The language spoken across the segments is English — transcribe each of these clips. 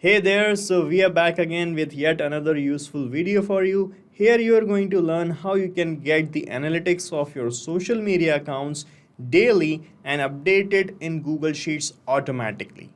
Hey there, so we are back again with yet another useful video for you. Here you are going to learn how you can get the analytics of your social media accounts daily and update it in Google Sheets automatically.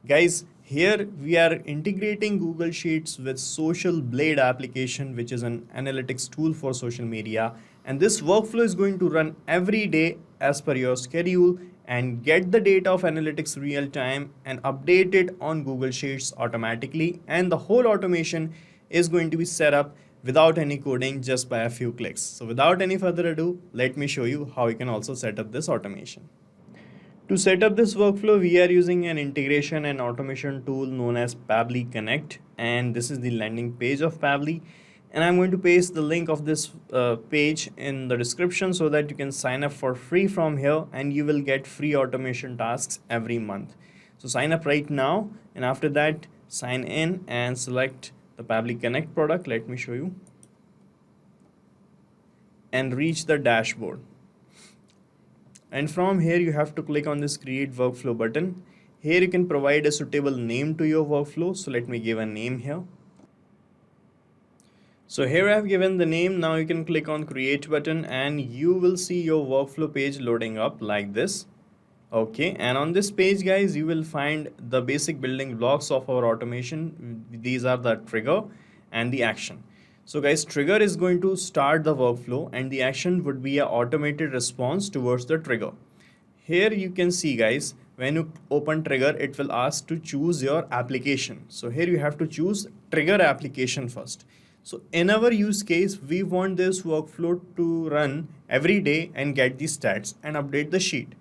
Guys, here we are integrating Google Sheets with Social Blade application, which is an analytics tool for social media. And this workflow is going to run every day as per your schedule and get the data of analytics real time and update it on Google Sheets automatically. And the whole automation is going to be set up without any coding, just by a few clicks. So without any further ado, let me show you how you can also set up this automation. To set up this workflow, we are using an integration and automation tool known as Pabbly Connect, and this is the landing page of Pabbly. And I'm going to paste the link of this page in the description so that you can sign up for free from here and you will get free automation tasks every month. So sign up right now, and after that sign in and select the Pabbly Connect product. Let me show you. And reach the dashboard. And from here you have to click on this create workflow button. Here you can provide a suitable name to your workflow. So let me give a name here. So here I have given the name. Now you can click on create button and you will see your workflow page loading up like this. Okay, and on this page guys, you will find the basic building blocks of our automation. These are the trigger and the action. So guys, trigger is going to start the workflow and the action would be an automated response towards the trigger. Here you can see guys, when you open trigger, it will ask to choose your application. So here you have to choose trigger application first. So in our use case, we want this workflow to run every day and get the stats and update the sheet.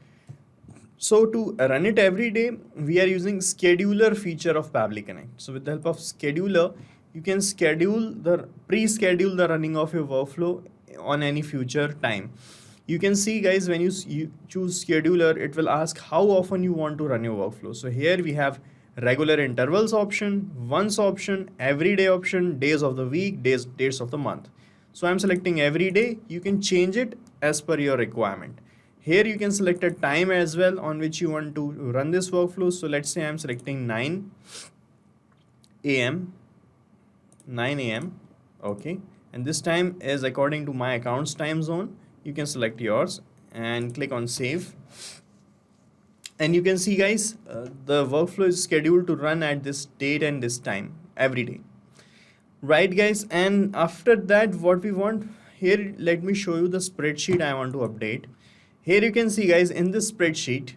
So to run it every day, we are using scheduler feature of Pabbly Connect. So with the help of scheduler, you can pre-schedule the running of your workflow on any future time. You can see guys, when you choose scheduler, it will ask how often you want to run your workflow. So here we have regular intervals option, once option, everyday option, days of the week, dates of the month. So I'm selecting every day. You can change it as per your requirement. Here you can select a time as well on which you want to run this workflow. So let's say I'm selecting 9 a.m. Okay, and this time is according to my account's time zone. You can select yours and click on save, and you can see guys, the workflow is scheduled to run at this date and this time every day, right guys? And after that, what we want here, let me show you the spreadsheet I want to update. Here you can see guys, in this spreadsheet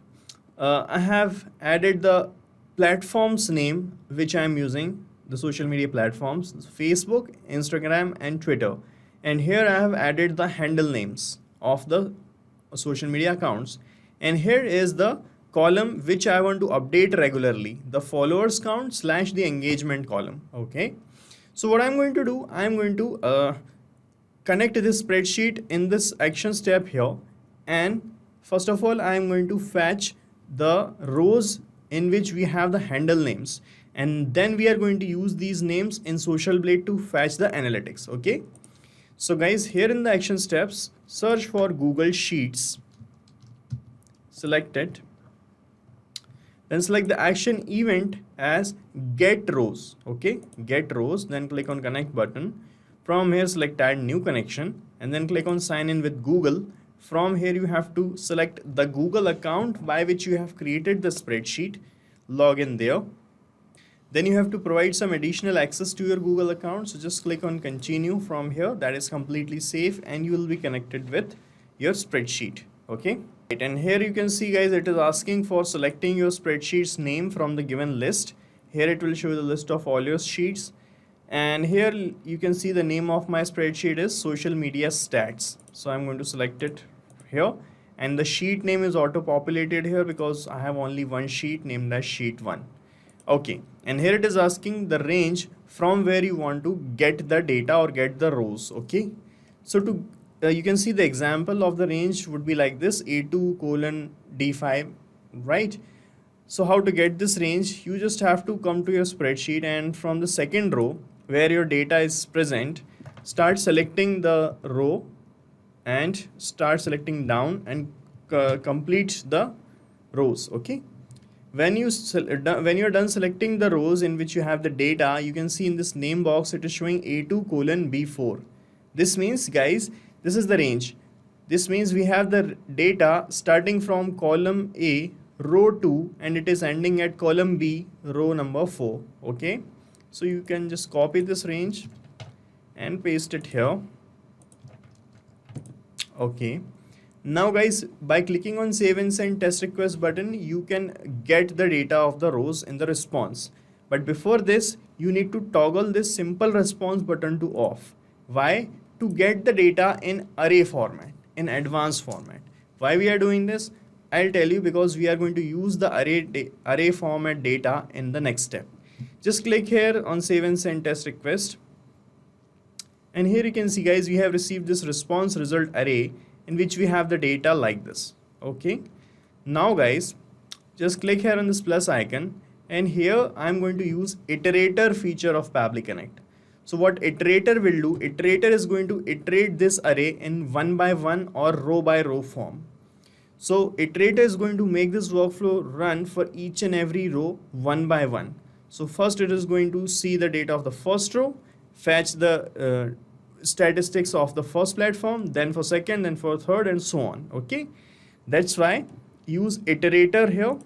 I have added the platforms name which I am using, the social media platforms, Facebook, Instagram and Twitter. And here I have added the handle names of the social media accounts. And here is the column which I want to update regularly, the followers count / the engagement column. Okay. So what I'm going to do, I'm going to connect this spreadsheet in this action step here. And first of all, I'm going to fetch the rows in which we have the handle names. And then we are going to use these names in Social Blade to fetch the analytics. Okay. So guys, here in the action steps, search for Google Sheets, select it, then select the action event as get rows. Okay, get rows, then click on connect button. From here select add new connection and then click on sign in with Google. From here you have to select the Google account by which you have created the spreadsheet, log in there. Then you have to provide some additional access to your Google account. So just click on continue from here. That is completely safe and you will be connected with your spreadsheet. Okay. And here you can see guys, it is asking for selecting your spreadsheet's name from the given list. Here it will show the list of all your sheets. And here you can see the name of my spreadsheet is social media stats. So I'm going to select it here. And the sheet name is auto populated here because I have only one sheet named as sheet 1. Okay, and here it is asking the range from where you want to get the data or get the rows. Okay, so to you can see the example of the range would be like this, A2 : D5, right? So how to get this range? You just have to come to your spreadsheet and from the second row where your data is present, start selecting the row and start selecting down and complete the rows. Okay. When you're done selecting the rows in which you have the data, you can see in this name box it is showing A2 colon B4. This means, guys, this is the range. This means we have the data starting from column A, row 2, and it is ending at column B, row number 4. Okay, so you can just copy this range and paste it here. Okay, now guys, by clicking on save and send test request button, you can get the data of the rows in the response. But before this, you need to toggle this simple response button to off. Why? To get the data in array format, in advanced format. Why we are doing this? I'll tell you, because we are going to use the array format data in the next step. Just click here on save and send test request. And here you can see, guys, we have received this response result array in which we have the data like this. Okay. Now guys, just click here on this plus icon, and here I'm going to use iterator feature of Pabbly Connect. So what iterator will do, iterator is going to iterate this array in one by one or row by row form. So iterator is going to make this workflow run for each and every row one by one. So first it is going to see the data of the first row, fetch the statistics of the first platform, then for second, then for third, and so on. Okay, that's why use iterator here.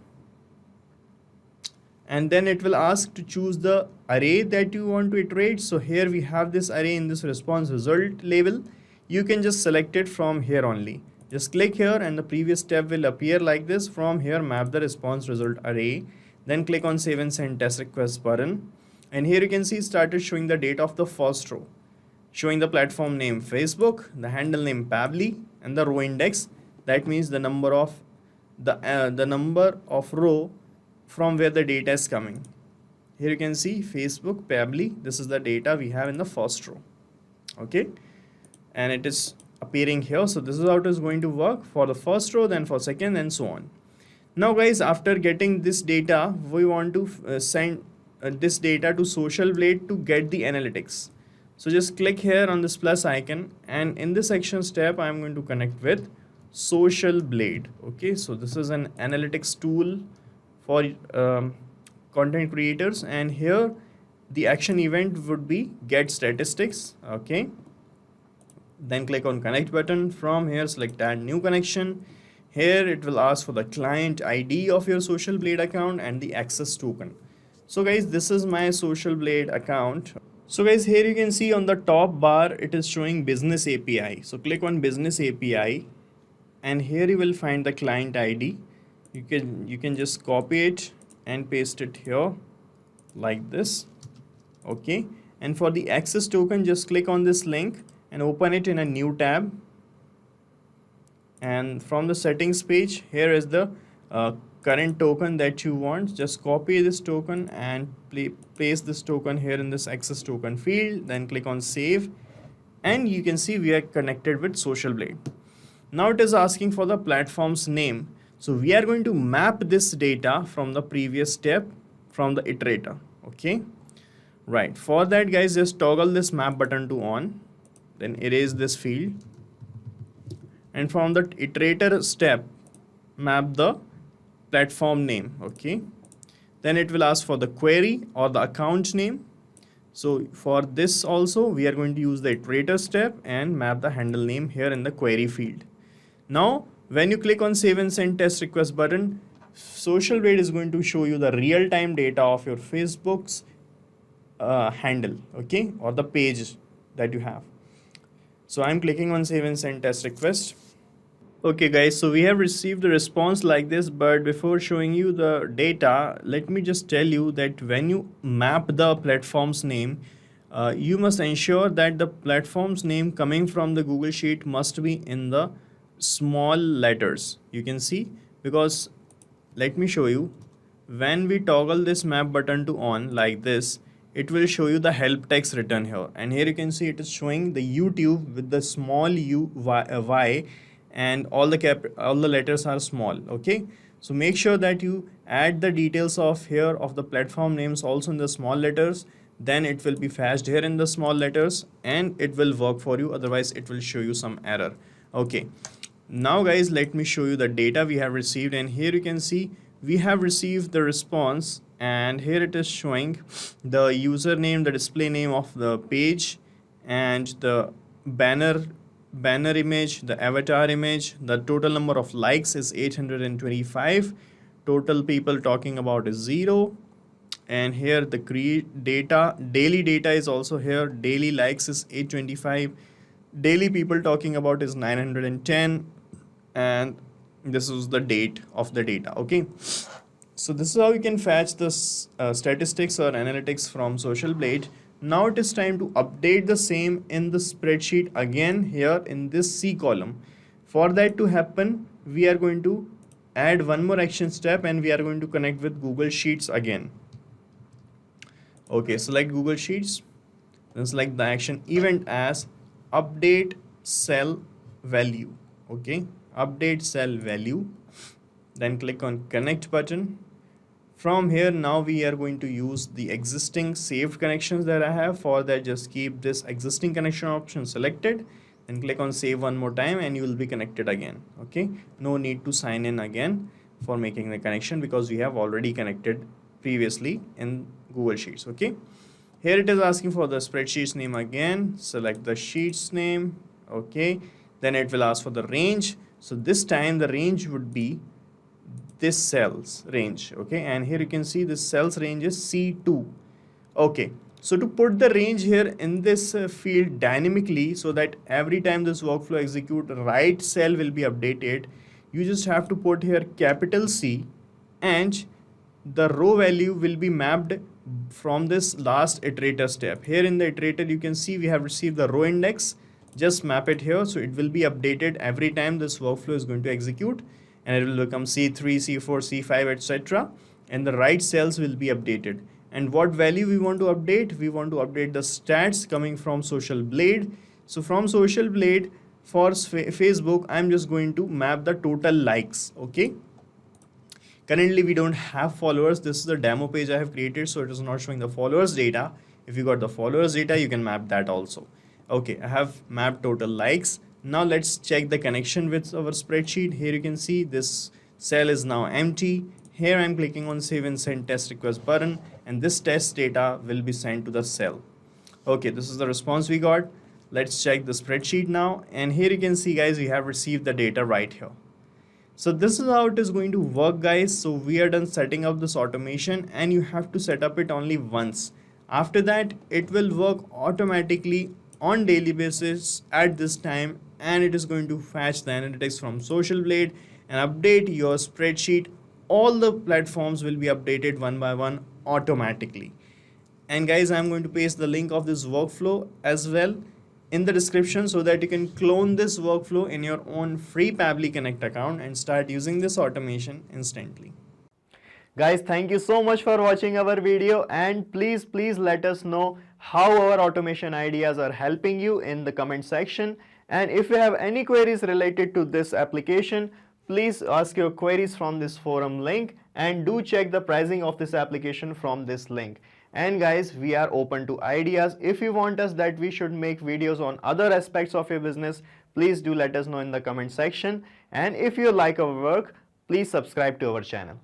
And then it will ask to choose the array that you want to iterate. So here we have this array in this response result label. You can just select it from here only. Just click here and the previous step will appear like this. From here, map the response result array. Then click on save and send test request button. And here you can see it started showing the data of the first row, showing the platform name Facebook, the handle name Pabbly, and the row index. That means the number of row from where the data is coming. Here you can see Facebook, Pabbly. This is the data we have in the first row. Okay, and it is appearing here. So this is how it is going to work for the first row, then for second, and so on. Now guys, after getting this data, we want to send this data to Social Blade to get the analytics. So just click here on this plus icon, and in this action step, I'm going to connect with Social Blade. Okay, so this is an analytics tool for content creators, and here the action event would be get statistics. Okay, then click on connect button. From here, select add new connection. Here it will ask for the client ID of your Social Blade account and the access token. So guys, this is my Social Blade account. So guys, here you can see on the top bar it is showing business API. So click on business API, and here you will find the client ID. You can just copy it and paste it here like this. Okay, and for the access token, just click on this link and open it in a new tab. And from the settings page, here is the current token that you want. Just copy this token and paste this token here in this access token field. Then click on save, and you can see we are connected with Social Blade. Now it is asking for the platform's name. So we are going to map this data from the previous step from the iterator. Okay, right. For that, guys, just toggle this map button to on, then erase this field, and from the iterator step, map the platform name. Okay, then it will ask for the query or the account name. So for this also, we are going to use the iterator step and map the handle name here in the query field. Now, when you click on save and send test request button, Social Blade is going to show you the real-time data of your Facebook's handle, okay, or the page that you have. So I'm clicking on save and send test request. Okay guys, so we have received the response like this, but before showing you the data, let me just tell you that when you map the platform's name, you must ensure that the platform's name coming from the Google Sheet must be in the small letters. You can see, because let me show you, when we toggle this map button to on like this, it will show you the help text written here, and here you can see it is showing the YouTube with the small y, and all the letters are small. Okay, so make sure that you add the details of here of the platform names also in the small letters, then it will be fetched here in the small letters and it will work for you, otherwise it will show you some error. Okay, now guys, let me show you the data we have received, and here you can see we have received the response, and here it is showing the username, the display name of the page, and the banner image, the avatar image. The total number of likes is 825. Total people talking about is 0. And here the daily data is also here. Daily likes is 825. Daily people talking about is 910. And this is the date of the data. Okay, so this is how you can fetch this statistics or analytics from Social Blade. Now it is time to update the same in the spreadsheet again here in this C column. For that to happen, we are going to add one more action step, and we are going to connect with Google Sheets again. Okay, select Google Sheets, then select the action event as update cell value. Okay, update cell value, then click on connect button. From here, now we are going to use the existing saved connections that I have. For that, just keep this existing connection option selected, then click on save one more time, and you will be connected again. Okay, no need to sign in again for making the connection, because we have already connected previously in Google Sheets. Okay, here it is asking for the spreadsheet's name again. Select the sheet's name. Okay, then it will ask for the range. So this time the range would be this cell's range. Okay, and here you can see this cell's range is C2. Okay, so to put the range here in this field dynamically, so that every time this workflow execute, right cell will be updated, you just have to put here capital C, and the row value will be mapped from this last iterator step. Here in the iterator, you can see we have received the row index. Just map it here, so it will be updated every time this workflow is going to execute, and it will become C3, C4, C5, etc. And the right cells will be updated. And what value we want to update? We want to update the stats coming from Social Blade. So from Social Blade, for Facebook, I'm just going to map the total likes. Okay, currently we don't have followers. This is the demo page I have created, so it is not showing the followers data. If you got the followers data, you can map that also. Okay, I have mapped total likes. Now let's check the connection with our spreadsheet. Here you can see this cell is now empty. Here I'm clicking on save and send test request button, and this test data will be sent to the cell. Okay, this is the response we got. Let's check the spreadsheet now, and here you can see, guys, we have received the data right here. So this is how it is going to work, guys. So we are done setting up this automation, and you have to set up it only once. After that, it will work automatically on daily basis at this time, and it is going to fetch the analytics from Social Blade and update your spreadsheet. All the platforms will be updated one by one automatically. And guys, I'm going to paste the link of this workflow as well in the description, so that you can clone this workflow in your own free Pabbly Connect account and start using this automation instantly. Guys, thank you so much for watching our video, and please let us know how our automation ideas are helping you in the comment section. And if you have any queries related to this application, please ask your queries from this forum link, and do check the pricing of this application from this link. And guys, we are open to ideas. If you want us that we should make videos on other aspects of your business, please do let us know in the comment section. And if you like our work, please subscribe to our channel.